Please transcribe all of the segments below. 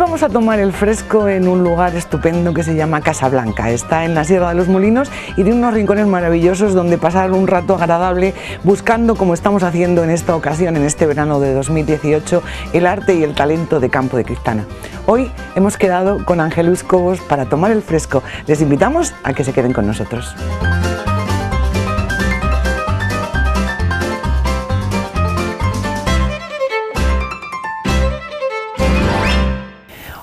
vamos a tomar el fresco en un lugar estupendo que se llama Casablanca. Está en la Sierra de los Molinos y tiene unos rincones maravillosos donde pasar un rato agradable buscando, como estamos haciendo en esta ocasión, en este verano de 2018, el arte y el talento de Campo de Criptana. Hoy hemos quedado con Ángel Luis Cobos para tomar el fresco. Les invitamos a que se queden con nosotros.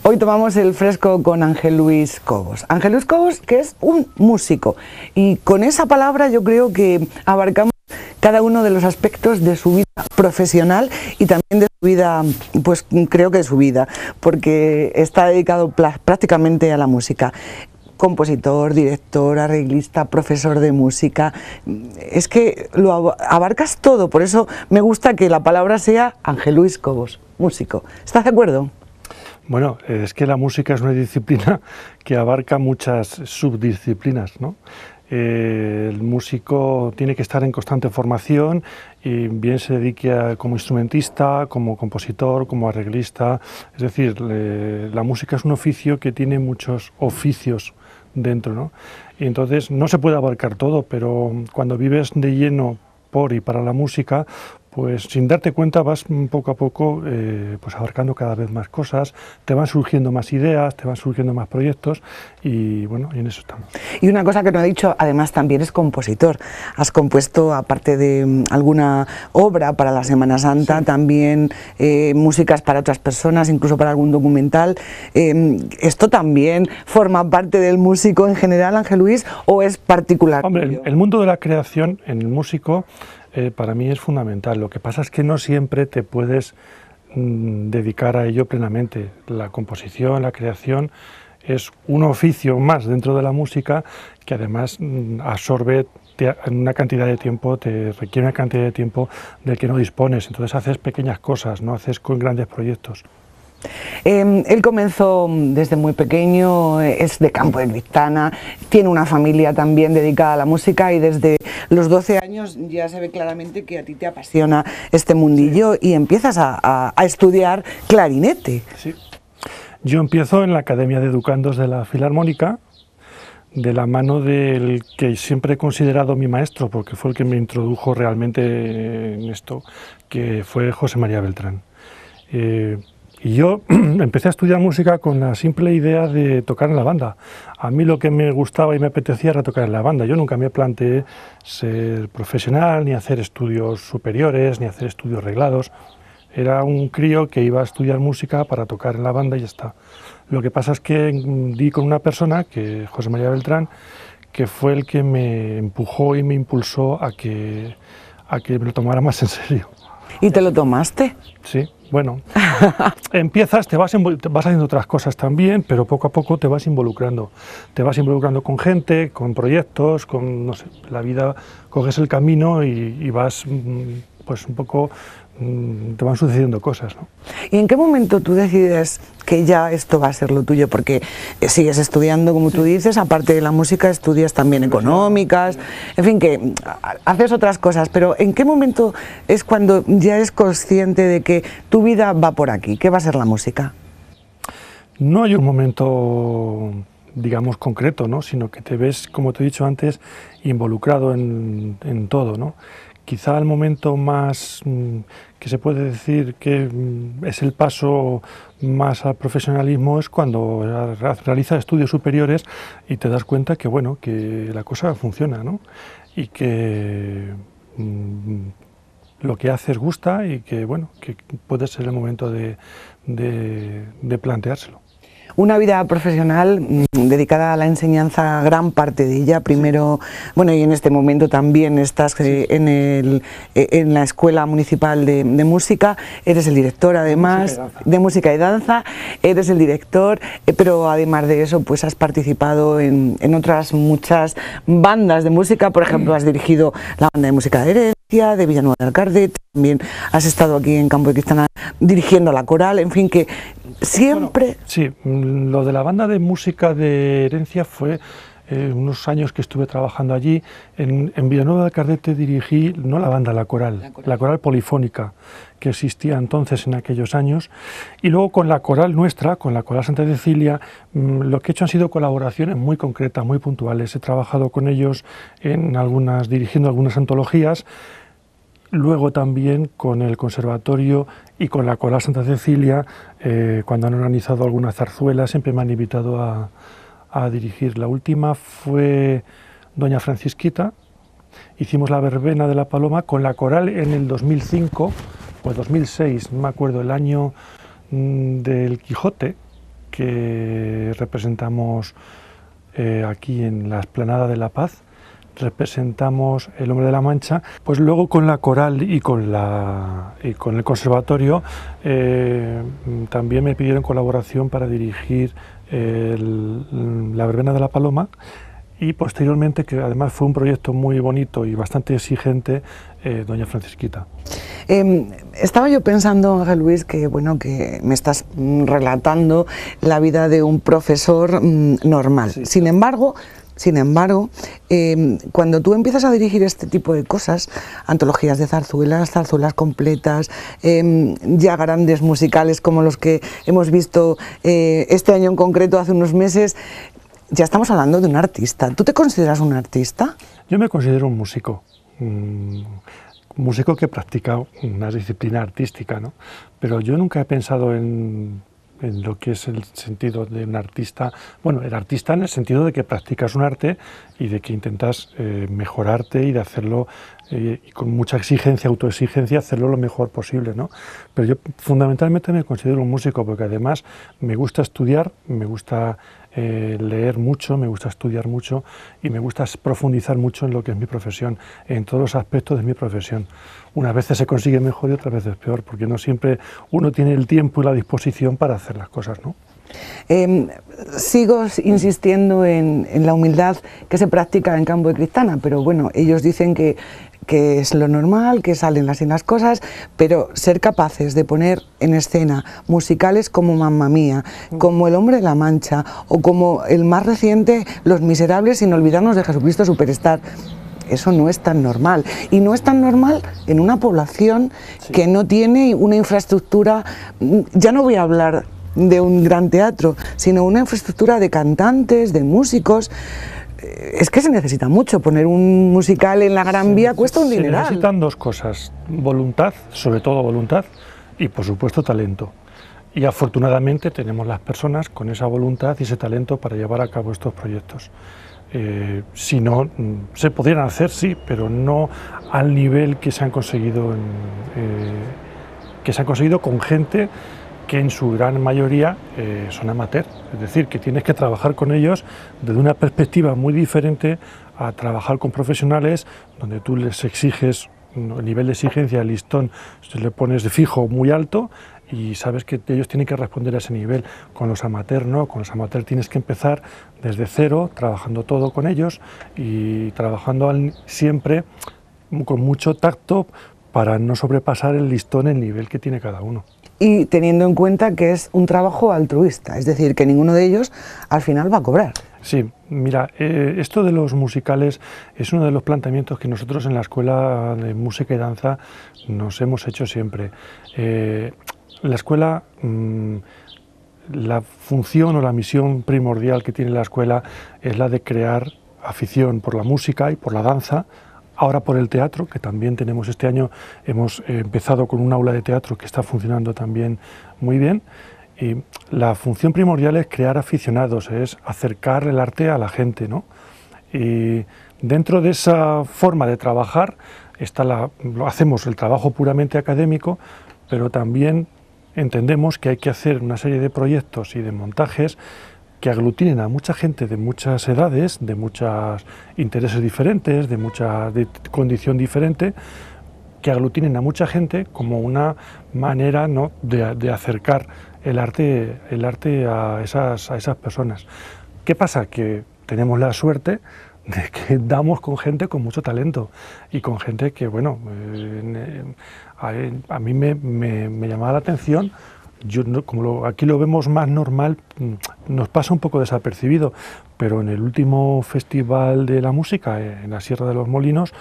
Hoy tomamos el fresco con Ángel Luis Cobos. Ángel Luis Cobos, que es un músico, y con esa palabra yo creo que abarcamos cada uno de los aspectos de su vida profesional y también de su vida, pues creo que de su vida, porque está dedicado prácticamente a la música. Compositor, director, arreglista, profesor de música, es que lo abarcas todo, por eso me gusta que la palabra sea Ángel Luis Cobos, músico. ¿Estás de acuerdo? Bueno, es que la música es una disciplina que abarca muchas subdisciplinas, ¿no? El músico tiene que estar en constante formación y bien se dedique como instrumentista, como compositor, como arreglista. Es decir, la música es un oficio que tiene muchos oficios dentro, ¿no? Y entonces no se puede abarcar todo, pero cuando vives de lleno por y para la música, pues sin darte cuenta vas poco a poco pues abarcando cada vez más cosas, te van surgiendo más ideas, te van surgiendo más proyectos y bueno, y en eso estamos. Y una cosa que no he dicho, además también es compositor. Has compuesto, aparte de alguna obra para la Semana Santa, sí, también músicas para otras personas, incluso para algún documental. ¿Esto también forma parte del músico en general, Ángel Luis, o es particular? Hombre, el mundo de la creación en el músico para mí es fundamental. Lo que pasa es que no siempre te puedes dedicar a ello plenamente. La composición, la creación es un oficio más dentro de la música que además absorbe una cantidad de tiempo, te requiere una cantidad de tiempo del que no dispones. Entonces haces pequeñas cosas, no haces con grandes proyectos. Él comenzó desde muy pequeño, es de Campo de Criptana, tiene una familia también dedicada a la música y desde los 12 años ya se ve claramente que a ti te apasiona este mundillo, sí, y empiezas a estudiar clarinete. Sí. Yo empiezo en la Academia de Educandos de la Filarmónica, de la mano del que siempre he considerado mi maestro, porque fue el que me introdujo realmente en esto, que fue José María Beltrán. Y yo empecé a estudiar música con la simple idea de tocar en la banda. A mí lo que me gustaba y me apetecía era tocar en la banda. Yo nunca me planteé ser profesional, ni hacer estudios superiores, ni hacer estudios reglados. Era un crío que iba a estudiar música para tocar en la banda y ya está. Lo que pasa es que di con una persona, que José María Beltrán, que fue el que me empujó y me impulsó a que me lo tomara más en serio. ¿Y te lo tomaste? Sí. Bueno, empiezas, te vas haciendo otras cosas también, pero poco a poco te vas involucrando con gente, con proyectos, con, no sé, la vida, coges el camino y vas, pues un poco, te van sucediendo cosas, ¿no? ¿Y en qué momento tú decides que ya esto va a ser lo tuyo? Porque sigues estudiando, como tú dices, aparte de la música estudias también económicas, en fin, que haces otras cosas, pero ¿en qué momento es cuando ya eres consciente de que tu vida va por aquí? ¿Qué va a ser la música? No hay un momento, digamos, concreto, ¿no? Sino que te ves, como te he dicho antes, involucrado en todo, ¿no? Quizá el momento más que se puede decir que es el paso más al profesionalismo es cuando realizas estudios superiores y te das cuenta que, bueno, que la cosa funciona, ¿no? Y que lo que haces gusta y que, bueno, que puede ser el momento de planteárselo. Una vida profesional dedicada a la enseñanza, gran parte de ella, primero, bueno, y en este momento también estás en la Escuela Municipal de Música, eres el director además de Música y Danza, eres el director, pero además de eso pues has participado en otras muchas bandas de música, por ejemplo has dirigido la banda de música de Herencia, de Villanueva del Cardet, también has estado aquí en Campo de Criptana dirigiendo la coral, en fin, que siempre... Bueno, sí, lo de la banda de música de Herencia fue unos años que estuve trabajando allí. En Villanueva de Cardete dirigí, no la banda, la coral polifónica que existía entonces en aquellos años, y luego con la coral nuestra, con la coral Santa Cecilia, lo que he hecho han sido colaboraciones muy concretas, muy puntuales. He trabajado con ellos dirigiendo algunas antologías, luego también con el conservatorio y con la coral Santa Cecilia, cuando han organizado algunas zarzuelas, siempre me han invitado a dirigir. La última fue Doña Francisquita. Hicimos la verbena de la Paloma con la coral en el 2005 o 2006, no me acuerdo, el año del Quijote, que representamos aquí en la Explanada de la Paz, representamos El Hombre de la Mancha. Pues luego con la coral y con el conservatorio también me pidieron colaboración para dirigir la verbena de la Paloma, y posteriormente, que además fue un proyecto muy bonito y bastante exigente, Doña Francisquita. Estaba yo pensando, Ángel Luis, que bueno, que me estás relatando la vida de un profesor normal. Sí. Sin embargo, cuando tú empiezas a dirigir este tipo de cosas, antologías de zarzuelas, zarzuelas completas, ya grandes musicales como los que hemos visto este año en concreto, hace unos meses, ya estamos hablando de un artista. ¿Tú te consideras un artista? Yo me considero un músico. Músico que practica una disciplina artística, ¿no? Pero yo nunca he pensado en lo que es el sentido de un artista. Bueno, el artista en el sentido de que practicas un arte y de que intentas mejorarte y de hacerlo y con mucha exigencia, autoexigencia, hacerlo lo mejor posible, ¿no? Pero yo fundamentalmente me considero un músico porque además me gusta estudiar, me gusta leer mucho, me gusta estudiar mucho y me gusta profundizar mucho en lo que es mi profesión, en todos los aspectos de mi profesión. Unas veces se consigue mejor y otras veces peor, porque no siempre uno tiene el tiempo y la disposición para hacer las cosas, ¿no? Sigo insistiendo en la humildad que se practica en Campo de Cristana, pero bueno, ellos dicen que es lo normal, que salen así las cosas, pero ser capaces de poner en escena musicales como Mamma Mía, como El Hombre de la Mancha, o como el más reciente, Los Miserables, sin olvidarnos de Jesucristo Superstar, eso no es tan normal, y no es tan normal en una población que no tiene una infraestructura, ya no voy a hablar de un gran teatro, sino una infraestructura de cantantes, de músicos. Es que se necesita mucho, poner un musical en la Gran Vía cuesta un dineral. Se necesitan dos cosas, voluntad, sobre todo voluntad, y por supuesto talento. Y afortunadamente tenemos las personas con esa voluntad y ese talento para llevar a cabo estos proyectos. Si no, se podrían hacer, sí, pero no al nivel que se han conseguido, con gente que en su gran mayoría son amateurs, es decir, que tienes que trabajar con ellos desde una perspectiva muy diferente a trabajar con profesionales donde tú les exiges el nivel de exigencia, el listón, se le pones de fijo muy alto y sabes que ellos tienen que responder a ese nivel. Con los amateurs no, con los amateurs tienes que empezar desde cero, trabajando todo con ellos y trabajando siempre con mucho tacto para no sobrepasar el listón, el nivel que tiene cada uno. Y teniendo en cuenta que es un trabajo altruista, es decir, que ninguno de ellos al final va a cobrar. Sí, mira, esto de los musicales es uno de los planteamientos que nosotros en la Escuela de Música y Danza nos hemos hecho siempre. La escuela, la función o la misión primordial que tiene la escuela es la de crear afición por la música y por la danza. Ahora por el teatro, que también tenemos este año, hemos empezado con un aula de teatro que está funcionando también muy bien. Y la función primordial es crear aficionados, es acercar el arte a la gente, ¿no? Y dentro de esa forma de trabajar hacemos el trabajo puramente académico, pero también entendemos que hay que hacer una serie de proyectos y de montajes que aglutinen a mucha gente de muchas edades, de muchos intereses diferentes, de condición diferente, que aglutinen a mucha gente como una manera, ¿no?, de acercar el arte a esas personas. ¿Qué pasa? Que tenemos la suerte de que damos con gente con mucho talento y con gente que, bueno, a mí me llamaba la atención aquí lo vemos más normal, nos pasa un poco desapercibido, pero en el último Festival de la Música, en la Sierra de los Molinos,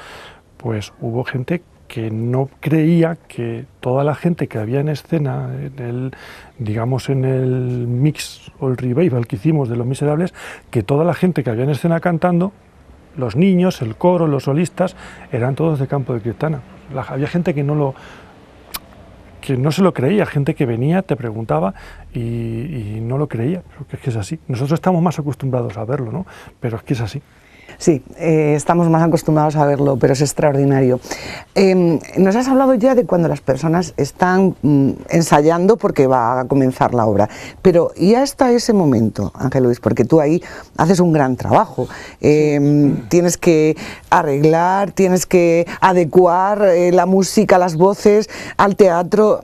pues hubo gente que no creía que toda la gente que había en escena, digamos en el mix o el revival que hicimos de Los Miserables, que toda la gente que había en escena cantando, los niños, el coro, los solistas, eran todos de Campo de Criptana. Había gente que no se lo creía, gente que venía, te preguntaba y no lo creía, porque es que es así. Nosotros estamos más acostumbrados a verlo, ¿no? Pero es que es así. Sí, estamos más acostumbrados a verlo, pero es extraordinario. Nos has hablado ya de cuando las personas están ensayando porque va a comenzar la obra, pero y hasta ese momento, Ángel Luis, porque tú ahí haces un gran trabajo, tienes que arreglar, tienes que adecuar la música, las voces al teatro.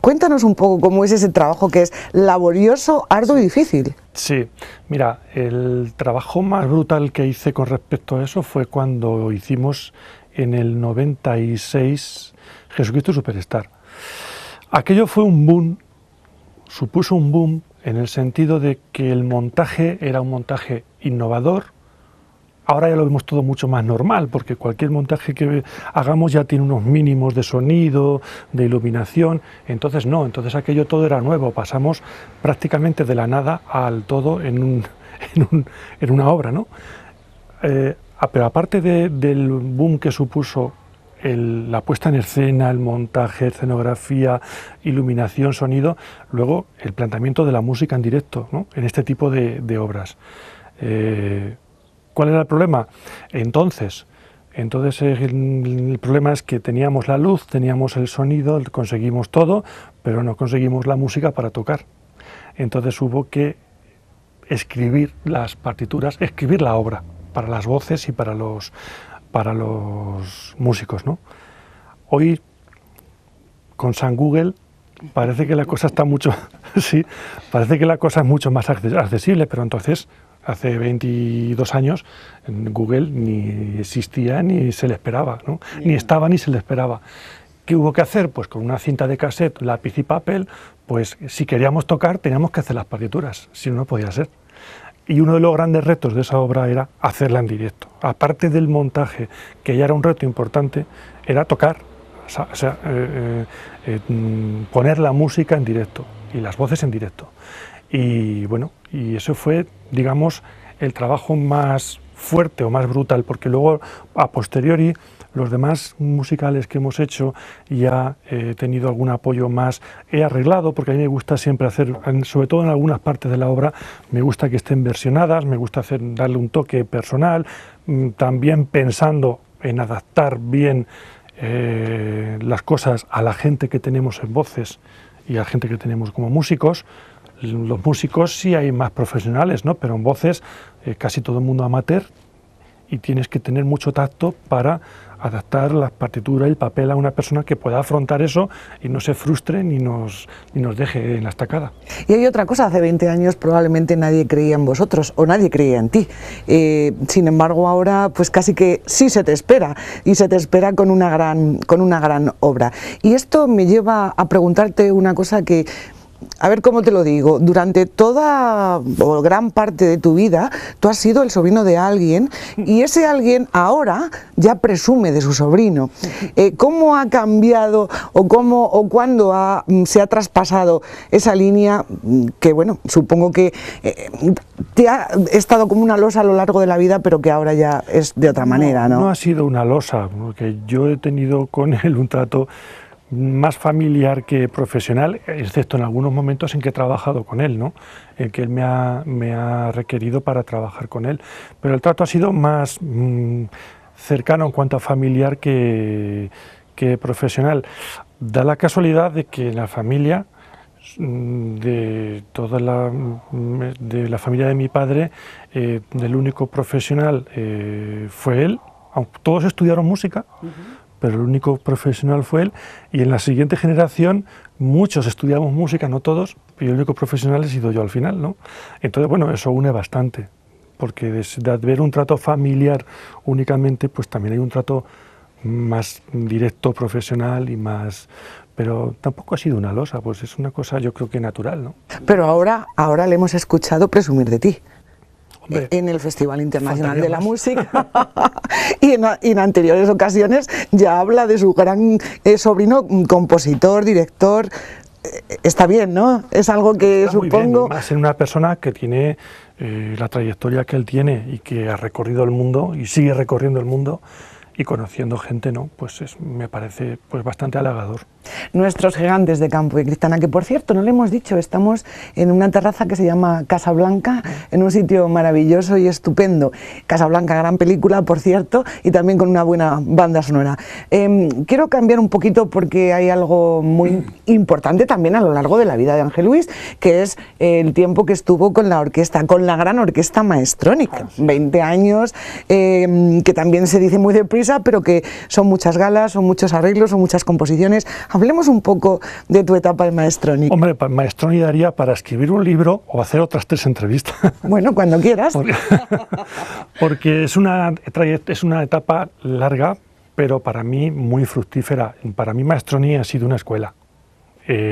Cuéntanos un poco cómo es ese trabajo que es laborioso, arduo y difícil. Sí, mira, el trabajo más brutal que hice con respecto a eso fue cuando hicimos en el 96 Jesucristo Superstar. Aquello fue un boom, supuso un boom en el sentido de que el montaje era un montaje innovador. Ahora ya lo vemos todo mucho más normal, porque cualquier montaje que hagamos ya tiene unos mínimos de sonido, de iluminación, entonces aquello todo era nuevo, pasamos prácticamente de la nada al todo en una obra, ¿no? Pero aparte del boom que supuso la puesta en escena, el montaje, escenografía, iluminación, sonido, luego el planteamiento de la música en directo, ¿no? En este tipo de obras. ¿Cuál era el problema? Entonces el problema es que teníamos la luz, teníamos el sonido, conseguimos todo, pero no conseguimos la música para tocar. Entonces hubo que escribir las partituras, escribir la obra para las voces y para los músicos, ¿no? Hoy, con San Google, parece que la cosa está mucho, sí, parece que la cosa es mucho más accesible, pero entonces, hace 22 años, en Google ni existía ni se le esperaba, ¿no? Ni estaba ni se le esperaba. ¿Qué hubo que hacer? Pues con una cinta de cassette, lápiz y papel, pues si queríamos tocar teníamos que hacer las partituras, si no, no podía ser. Y uno de los grandes retos de esa obra era hacerla en directo. Aparte del montaje, que ya era un reto importante, era tocar, o sea, poner la música en directo y las voces en directo. Y bueno, y eso fue, digamos, el trabajo más fuerte o más brutal, porque luego, a posteriori, los demás musicales que hemos hecho ya he tenido algún apoyo más, he arreglado, porque a mí me gusta siempre hacer, sobre todo en algunas partes de la obra, me gusta que estén versionadas, me gusta darle un toque personal, también pensando en adaptar bien las cosas a la gente que tenemos en voces y a la gente que tenemos como músicos. Los músicos sí hay más profesionales, ¿no? Pero en voces casi todo el mundo amateur, y tienes que tener mucho tacto para adaptar las partituras y el papel a una persona que pueda afrontar eso y no se frustre ni nos deje en la estacada. Y hay otra cosa, hace 20 años probablemente nadie creía en vosotros o nadie creía en ti. Sin embargo, ahora pues casi que sí se te espera, y se te espera con una gran obra. Y esto me lleva a preguntarte una cosa que, a ver cómo te lo digo, durante toda o gran parte de tu vida tú has sido el sobrino de alguien, y ese alguien ahora ya presume de su sobrino. ¿Cómo ha cambiado o cuándo se ha traspasado esa línea que, bueno, supongo que te ha estado como una losa a lo largo de la vida, pero que ahora ya es de otra manera, ¿no? No ha sido una losa, porque yo he tenido con él un trato más familiar que profesional, excepto en algunos momentos en que he trabajado con él, ¿no? En que él me ha requerido para trabajar con él, pero el trato ha sido más cercano en cuanto a familiar que profesional. Da la casualidad de que en la familia, de la familia de mi padre, del único profesional fue él, aunque todos estudiaron música, pero el único profesional fue él, y en la siguiente generación muchos estudiamos música, no todos, pero el único profesional he sido yo al final, ¿no? Entonces, bueno, eso une bastante, porque de ver un trato familiar únicamente, pues también hay un trato más directo, profesional y más... pero tampoco ha sido una losa, pues es una cosa yo creo que natural, ¿no? Pero ahora le hemos escuchado presumir de ti. Hombre, En el Festival Internacional faltaría de la más. Música y en anteriores ocasiones ya habla de su gran sobrino, compositor, director. Está bien, ¿no? Es algo que Está muy bien, supongo... y más en una persona que tiene la trayectoria que él tiene y que ha recorrido el mundo y sigue recorriendo el mundo y conociendo gente, ¿no? Pues me parece pues bastante halagador. Nuestros gigantes de campo de Cristana, que por cierto, no le hemos dicho, estamos en una terraza que se llama Casa Blanca, en un sitio maravilloso y estupendo. Casa Blanca, gran película, por cierto, y también con una buena banda sonora. Quiero cambiar un poquito porque hay algo muy importante también a lo largo de la vida de Ángel Luis, que es el tiempo que estuvo con la orquesta, con la gran orquesta Maestrónica. 20 años, que también se dice muy deprisa, pero que son muchas galas, son muchos arreglos, son muchas composiciones. Hablemos un poco de tu etapa en Maestrónica. Hombre, Maestrónica daría para escribir un libro o hacer otras 3 entrevistas. Bueno, cuando quieras. Porque es una etapa larga, pero para mí muy fructífera. Para mí Maestrónica ha sido una escuela,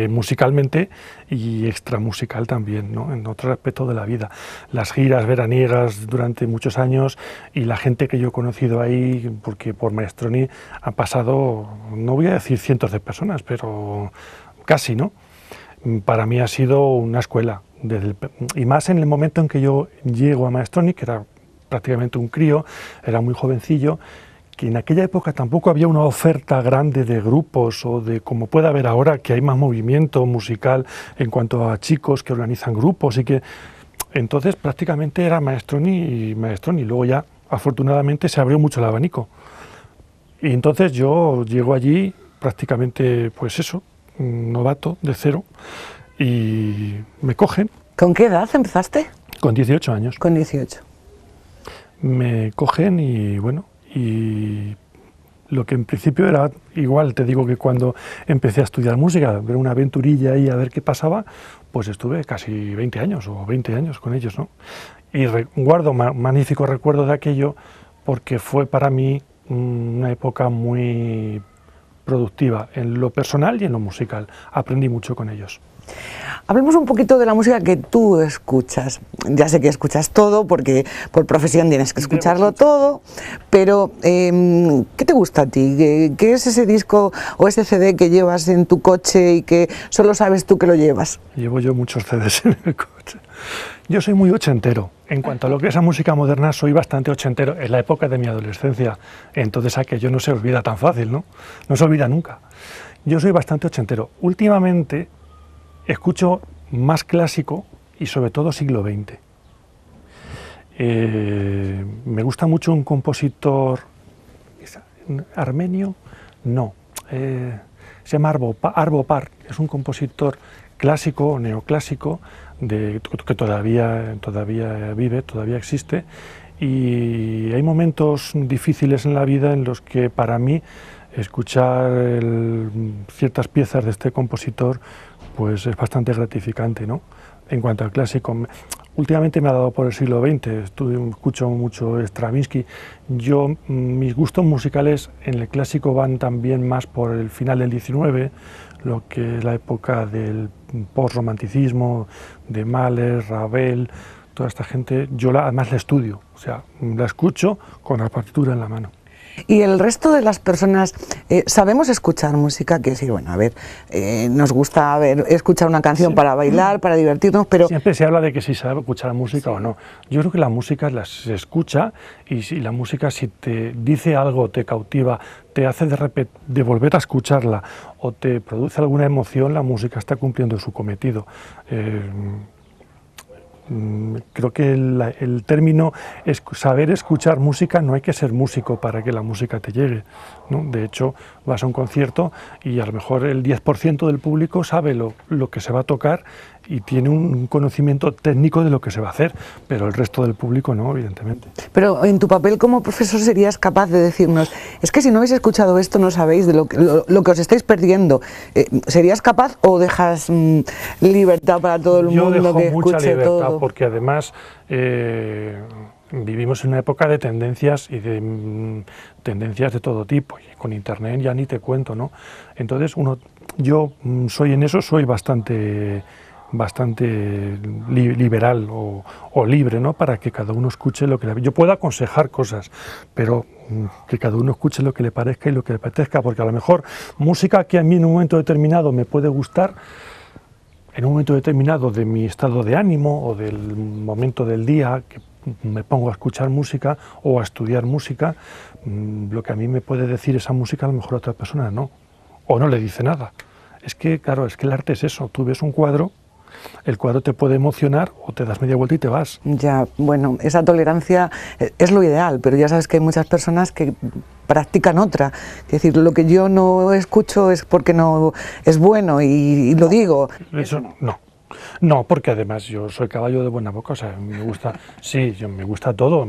musicalmente y extramusical también, ¿no? En otro aspecto de la vida. Las giras veraniegas durante muchos años y la gente que yo he conocido ahí, porque por Maestrónica han pasado, no voy a decir cientos de personas, pero casi, ¿no? Para mí ha sido una escuela, y más en el momento en que yo llego a Maestrónica, que era prácticamente un crío, era muy jovencillo, que en aquella época tampoco había una oferta grande de grupos o de como puede haber ahora, que hay más movimiento musical en cuanto a chicos que organizan grupos y que entonces prácticamente era Maestroni y Maestroni. Luego ya afortunadamente se abrió mucho el abanico y entonces yo llego allí prácticamente pues eso, novato de cero y me cogen. ¿Con qué edad empezaste? Con 18 años. Con 18. Me cogen y bueno, y lo que en principio era igual, te digo que cuando empecé a estudiar música, ver una aventurilla ahí a ver qué pasaba, pues estuve casi 20 años o 20 años con ellos, ¿no? Y guardo magnífico recuerdo de aquello porque fue para mí una época muy productiva en lo personal y en lo musical. Aprendí mucho con ellos. Hablemos un poquito de la música que tú escuchas. Ya sé que escuchas todo porque por profesión tienes que escucharlo todo, pero ¿qué te gusta a ti? ¿Qué es ese disco o ese CD que llevas en tu coche y que solo sabes tú que lo llevas? Llevo yo muchos CDs en el coche. Yo soy muy ochentero. En cuanto a lo que es la música moderna, soy bastante ochentero. En la época de mi adolescencia, entonces aquello no se olvida tan fácil, ¿no? No se olvida nunca. Yo soy bastante ochentero. Últimamente escucho más clásico y sobre todo siglo XX. Me gusta mucho un compositor armenio, no, se llama Arvo Pärt, es un compositor clásico, neoclásico, que todavía vive, todavía existe, y hay momentos difíciles en la vida en los que para mí escuchar ciertas piezas de este compositor pues es bastante gratificante, ¿no? En cuanto al clásico, últimamente me ha dado por el siglo XX, escucho mucho Stravinsky. Mis gustos musicales en el clásico van también más por el final del XIX, lo que es la época del postromanticismo, de Mahler, Ravel, toda esta gente. Además la estudio, o sea, la escucho con la partitura en la mano. Y el resto de las personas, ¿sabemos escuchar música? Que sí, bueno, a ver, nos gusta escuchar una canción para bailar, para divertirnos, pero... Siempre se habla de que si sabe escuchar música o no. Yo creo que la música se escucha y si la música si te dice algo, te cautiva, te hace de volver a escucharla o te produce alguna emoción, la música está cumpliendo su cometido. Creo que el término es saber escuchar música, no hay que ser músico para que la música te llegue, ¿no? De hecho, vas a un concierto y a lo mejor el 10% del público sabe lo que se va a tocar y tiene un conocimiento técnico de lo que se va a hacer, pero el resto del público no, evidentemente. Pero en tu papel como profesor serías capaz de decirnos, es que si no habéis escuchado esto no sabéis de lo que os estáis perdiendo. ¿Serías capaz o dejas libertad para todo el mundo que escuche todo? Yo dejo mucha libertad porque además vivimos en una época de tendencias y de tendencias de todo tipo, y con internet ya ni te cuento, ¿no? Entonces uno Yo soy en eso, soy bastante liberal o libre, ¿no? Para que cada uno escuche lo que le... Yo puedo aconsejar cosas, pero que cada uno escuche lo que le parezca y lo que le apetezca, porque a lo mejor música que a mí en un momento determinado me puede gustar, en un momento determinado de mi estado de ánimo o del momento del día que me pongo a escuchar música o a estudiar música, lo que a mí me puede decir esa música a lo mejor a otra persona no, o no le dice nada. Es que, claro, es que el arte es eso, tú ves un cuadro, el cuadro te puede emocionar o te das media vuelta y te vas. Ya, bueno, esa tolerancia es lo ideal, pero ya sabes que hay muchas personas que practican otra. Es decir, lo que yo no escucho es porque no es bueno y lo digo. Eso no. No, porque además yo soy caballo de buena boca, o sea, me gusta, sí, me gusta todo.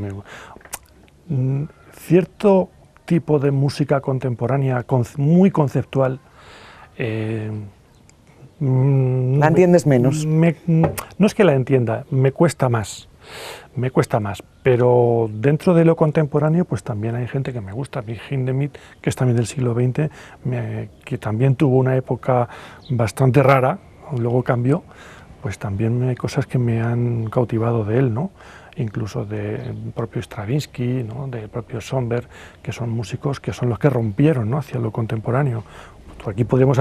Cierto tipo de música contemporánea, muy conceptual, la entiendes menos. No es que la entienda, me cuesta más, pero dentro de lo contemporáneo pues también hay gente que me gusta. Hindemith, que es también del siglo XX, que también tuvo una época bastante rara, luego cambió, pues también hay cosas que me han cautivado de él, ¿no? Incluso del propio Stravinsky, ¿no? Del propio Schoenberg, que son músicos que son los que rompieron, ¿no? Hacia lo contemporáneo. Aquí podríamos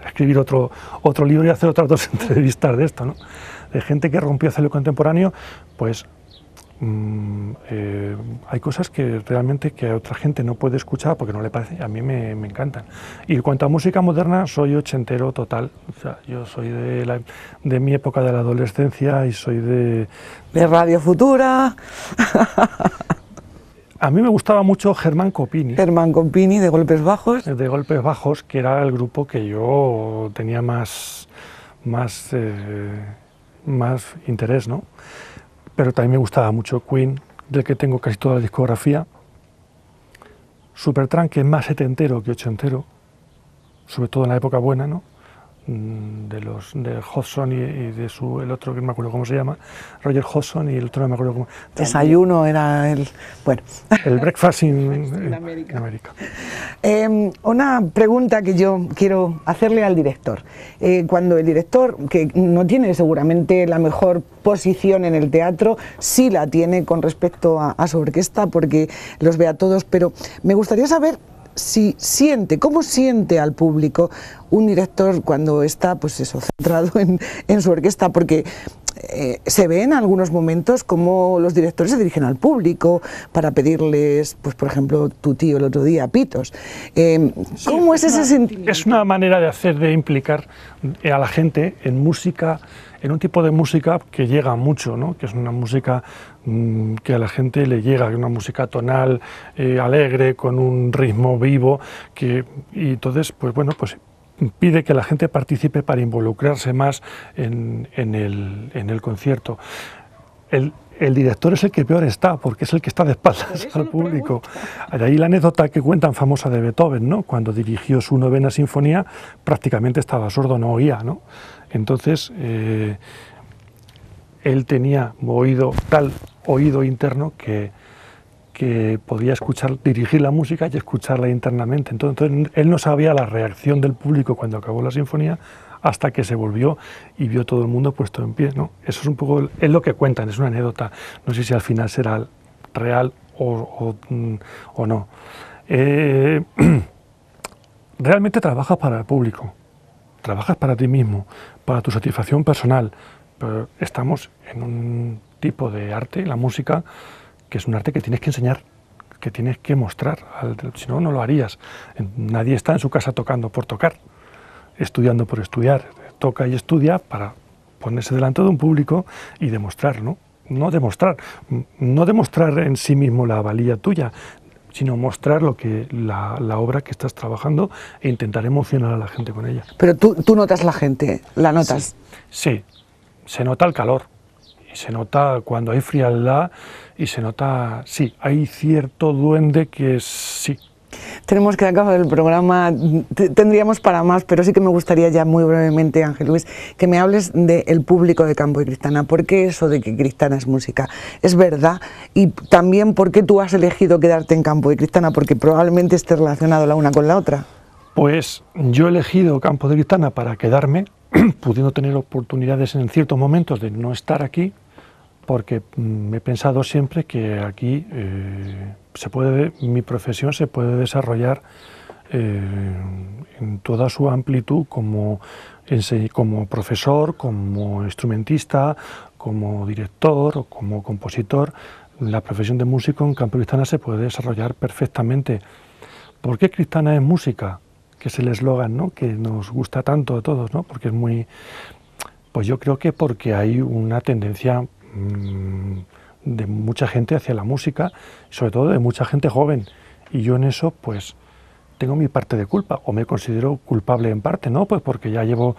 escribir otro libro y hacer otras 2 entrevistas de esto, ¿no? De gente que rompió hacia lo contemporáneo, pues hay cosas que realmente que a otra gente no puede escuchar porque no le parece, a mí me encantan. Y en cuanto a música moderna, soy ochentero total, o sea, yo soy de mi época de la adolescencia y soy de Radio Futura. A mí me gustaba mucho Germán Copini. Germán Copini, de Golpes Bajos. De Golpes Bajos, que era el grupo que yo tenía más interés, ¿no? Pero también me gustaba mucho Queen, del que tengo casi toda la discografía. Supertramp, que es más setentero que ochentero, sobre todo en la época buena, ¿no? De Hodgson y de el otro que no me acuerdo cómo se llama, Roger Hodgson, y el otro no me acuerdo cómo. Desayuno era el... bueno. El Breakfast in America. Una pregunta que yo quiero hacerle al director. Cuando el director, que no tiene seguramente la mejor posición en el teatro, sí la tiene con respecto a su orquesta, porque los ve a todos, pero me gustaría saber si cómo siente al público un director cuando está, pues eso, centrado en su orquesta, porque se ve en algunos momentos cómo los directores se dirigen al público para pedirles, pues por ejemplo, tu tío el otro día, pitos. ¿Cómo es ese sentimiento? Es una manera de implicar a la gente en música, en un tipo de música que llega mucho, ¿no? Que es una música que a la gente le llega, una música tonal, alegre, con un ritmo vivo, y entonces, pues bueno, pues pide que la gente participe para involucrarse más en el concierto. El director es el que peor está, porque es el que está de espaldas al público. De ahí la anécdota que cuentan famosa de Beethoven, ¿no? Cuando dirigió su 9ª sinfonía, prácticamente estaba sordo, no oía, ¿no? Entonces, él tenía tal oído interno que podía dirigir la música y escucharla internamente. Entonces, él no sabía la reacción del público cuando acabó la sinfonía, hasta que se volvió y vio todo el mundo puesto en pie, ¿no? Eso es un poco, es lo que cuentan, es una anécdota. No sé si al final será real o no. Realmente trabajas para el público, trabajas para ti mismo, para tu satisfacción personal, pero estamos en un tipo de arte, la música, que es un arte que tienes que enseñar, que tienes que mostrar, si no, no lo harías. Nadie está en su casa tocando por tocar, estudiando por estudiar, toca y estudia para ponerse delante de un público y demostrar, ¿no? No demostrar en sí mismo la valía tuya, sino mostrar la obra que estás trabajando e intentar emocionar a la gente con ella. Pero tú notas la gente, ¿la notas? Sí, se nota el calor, y se nota cuando hay frialdad, y se nota, sí, hay cierto duende que sí. Tenemos que acabar el programa, tendríamos para más, pero sí que me gustaría ya muy brevemente, Ángel Luis, que me hables del público de Campo de Cristana. ¿Por qué eso de que Cristana es música? ¿Es verdad? Y también, ¿por qué tú has elegido quedarte en Campo de Cristana? Porque probablemente esté relacionado la una con la otra. Pues yo he elegido Campo de Criptana para quedarme, pudiendo tener oportunidades en ciertos momentos de no estar aquí, porque he pensado siempre que aquí mi profesión se puede desarrollar en toda su amplitud como profesor, como instrumentista, como director o como compositor. La profesión de músico en Campo de Criptana se puede desarrollar perfectamente. ¿Por qué Criptana es música? Que es el eslogan, ¿no?, que nos gusta tanto a todos, ¿no? Porque es muy... Pues yo creo que porque hay una tendencia de mucha gente hacia la música, sobre todo de mucha gente joven, y yo en eso pues tengo mi parte de culpa, o me considero culpable en parte, ¿no? Pues porque ya llevo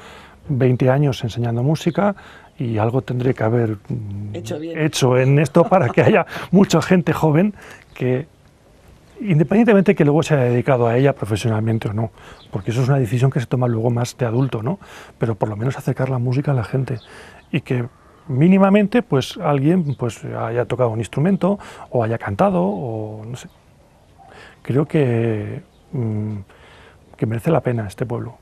20 años enseñando música y algo tendré que haber hecho en esto para que haya mucha gente joven que, independientemente que luego se haya dedicado a ella profesionalmente o no, porque eso es una decisión que se toma luego más de adulto, ¿no? Pero por lo menos acercar la música a la gente y que mínimamente pues alguien pues haya tocado un instrumento o haya cantado o no sé. Creo que merece la pena este pueblo.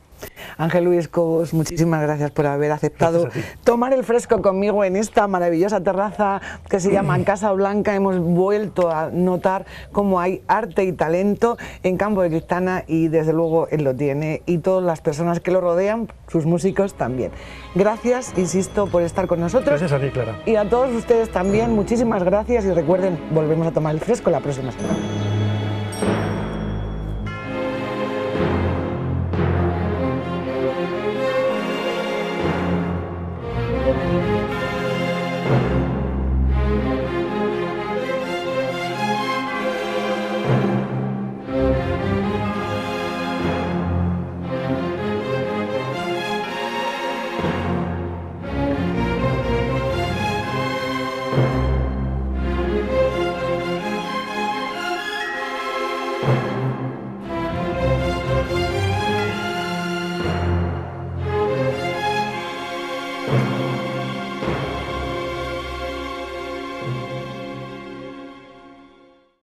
Ángel Luis Cobos, muchísimas gracias por haber aceptado tomar el fresco conmigo en esta maravillosa terraza que se llama Casa Blanca. Hemos vuelto a notar cómo hay arte y talento en Campo de Criptana y desde luego él lo tiene y todas las personas que lo rodean, sus músicos también. Gracias, insisto, por estar con nosotros. Gracias a ti, Clara. Y a todos ustedes también, muchísimas gracias y recuerden, volvemos a tomar el fresco la próxima semana.